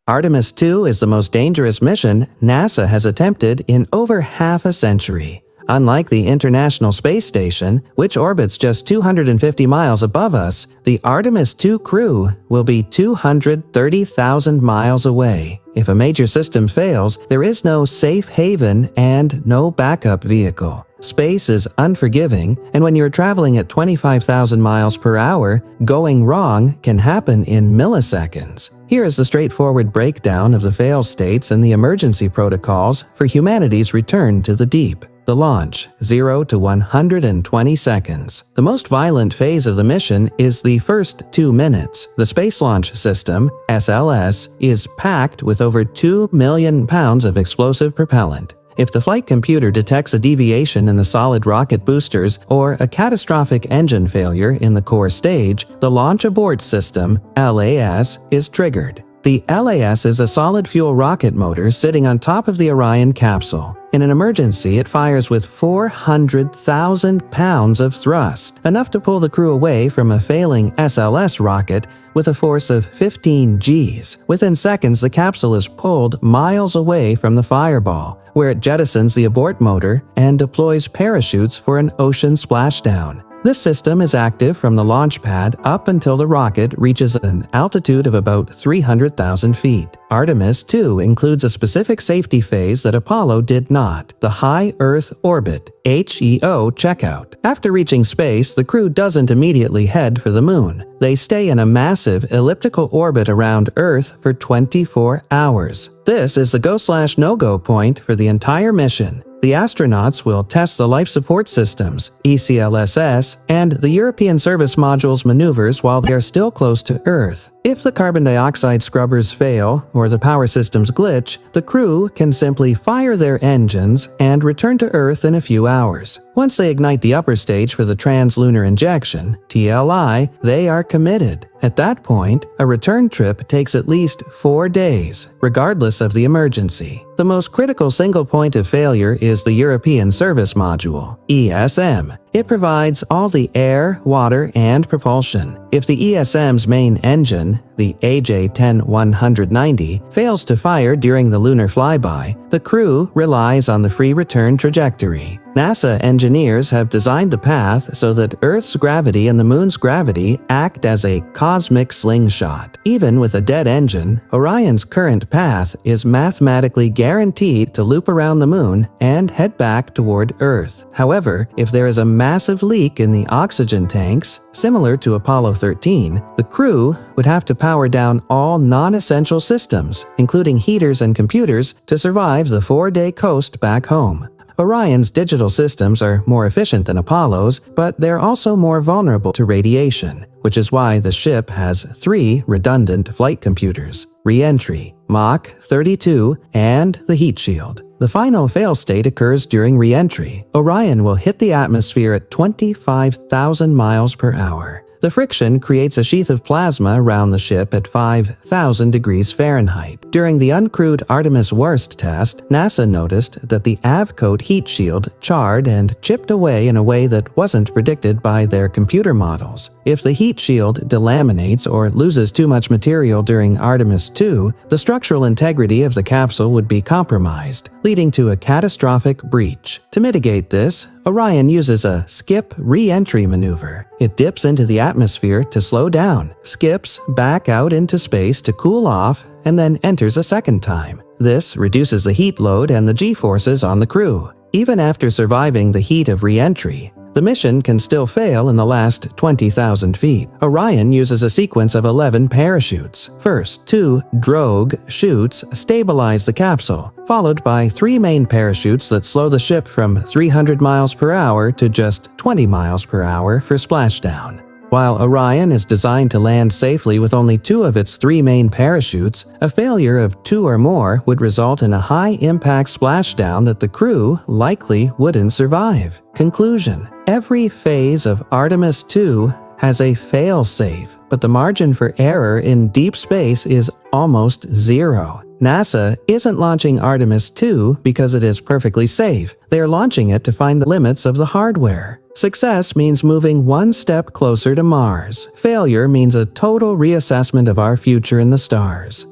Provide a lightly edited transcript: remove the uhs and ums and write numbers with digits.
Artemis II is the most dangerous mission NASA has attempted in over half a century. Unlike the International Space Station, which orbits just 250 miles above us, the Artemis II crew will be 230,000 miles away. If a major system fails, there is no safe haven and no backup vehicle. Space is unforgiving, and when you're traveling at 25,000 miles per hour, going wrong can happen in milliseconds. Here is the straightforward breakdown of the fail states and the emergency protocols for humanity's return to the deep. The launch, 0 to 120 seconds. The most violent phase of the mission is the first 2 minutes. The Space Launch System, SLS, is packed with over 2 million pounds of explosive propellant. If the flight computer detects a deviation in the solid rocket boosters or a catastrophic engine failure in the core stage, the Launch Abort System, LAS, is triggered. The LAS is a solid-fuel rocket motor sitting on top of the Orion capsule. In an emergency, it fires with 400,000 pounds of thrust, enough to pull the crew away from a failing SLS rocket with a force of 15 Gs. Within seconds, the capsule is pulled miles away from the fireball, where it jettisons the abort motor and deploys parachutes for an ocean splashdown. This system is active from the launch pad up until the rocket reaches an altitude of about 300,000 feet. Artemis II includes a specific safety phase that Apollo did not, the High Earth Orbit, HEO checkout. After reaching space, the crew doesn't immediately head for the moon. They stay in a massive elliptical orbit around Earth for 24 hours. This is the go/no-go point for the entire mission. The astronauts will test the life support systems, ECLSS, and the European Service Module's maneuvers while they are still close to Earth. If the carbon dioxide scrubbers fail or the power systems glitch, the crew can simply fire their engines and return to Earth in a few hours. Once they ignite the upper stage for the trans-lunar injection, TLI, they are committed. At that point, a return trip takes at least 4 days, regardless of the emergency. The most critical single point of failure is the European Service Module, ESM. It provides all the air, water, and propulsion. If the ESM's main engine, the AJ-10-190, fails to fire during the lunar flyby, the crew relies on the free return trajectory. NASA engineers have designed the path so that Earth's gravity and the Moon's gravity act as a cosmic slingshot. Even with a dead engine, Orion's current path is mathematically guaranteed to loop around the Moon and head back toward Earth. However, if there is a massive leak in the oxygen tanks, similar to Apollo 13, the crew would have to power down all non-essential systems, including heaters and computers, to survive the 4-day coast back home. Orion's digital systems are more efficient than Apollo's, but they're also more vulnerable to radiation, which is why the ship has 3 redundant flight computers: re-entry, Mach 32, and the heat shield. The final fail state occurs during re-entry. Orion will hit the atmosphere at 25,000 miles per hour. The friction creates a sheath of plasma around the ship at 5,000 degrees Fahrenheit. During the uncrewed Artemis Worst test, NASA noticed that the AVCOAT heat shield charred and chipped away in a way that wasn't predicted by their computer models. If the heat shield delaminates or loses too much material during Artemis II, the structural integrity of the capsule would be compromised, leading to a catastrophic breach. To mitigate this, Orion uses a skip re-entry maneuver. It dips into the atmosphere to slow down, skips back out into space to cool off, and then enters a second time. This reduces the heat load and the G-forces on the crew. Even after surviving the heat of re-entry, the mission can still fail in the last 20,000 feet. Orion uses a sequence of 11 parachutes. First, 2 drogue chutes stabilize the capsule, followed by 3 main parachutes that slow the ship from 300 miles per hour to just 20 miles per hour for splashdown. While Orion is designed to land safely with only 2 of its 3 main parachutes, a failure of 2 or more would result in a high-impact splashdown that the crew likely wouldn't survive. Conclusion: every phase of Artemis II has a fail-safe, but the margin for error in deep space is almost zero. NASA isn't launching Artemis II because it is perfectly safe. They are launching it to find the limits of the hardware. Success means moving one step closer to Mars. Failure means a total reassessment of our future in the stars.